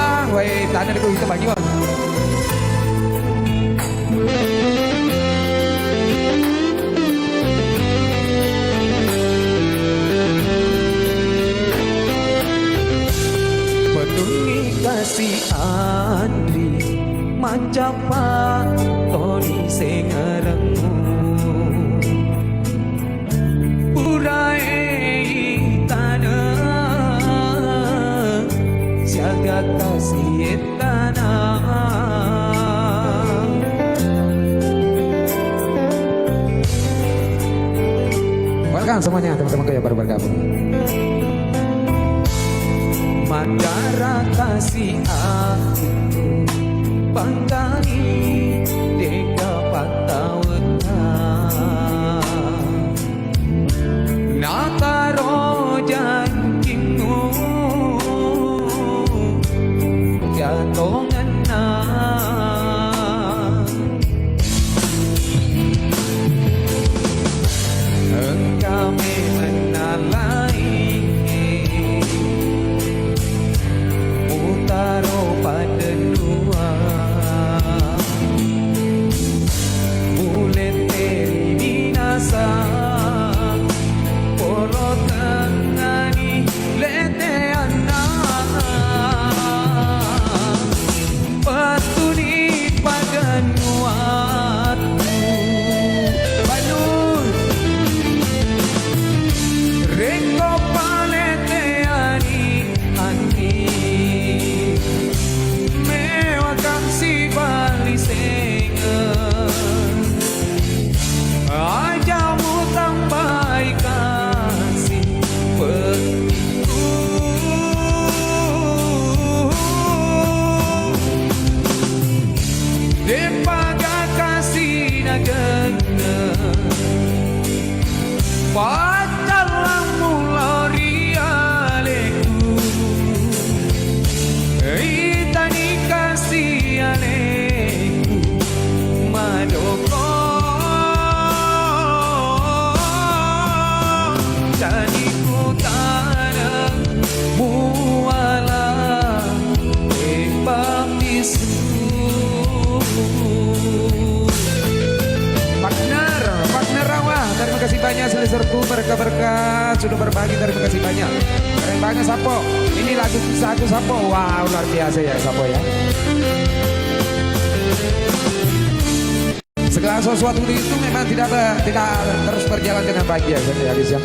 Wah, woi, tanda itu kita bagi bang. Peduli kasih Andri, manjapa Tony sengarengmu. Jaga kasih tanah. Welcome semuanya teman-temanku yang baru bergabung. Mandara kasih aku pangkani deka pataweta nakaro janjimu tongan na engkau menalai utaro pada dua mulet teri binasa poro tengani lete anak patuni pagan waktu Bandung rengko palete ani mewakam si bali sengen ajamu tambai kasih begitu depaga kasih nagana pacalang mulari aleku itani kasih aleku madoko jadi ku tanah muala baptisu. Partner Rawa, terima kasih banyak seliserku berkah-berkah sudah berbagi, terima kasih banyak. Keren banget Sapo. Ini lagu satu Sapo. Wow, luar biasa ya Sapo ya. Segala sesuatu itu memang tidak terus berjalan dengan baik ya, guys ya.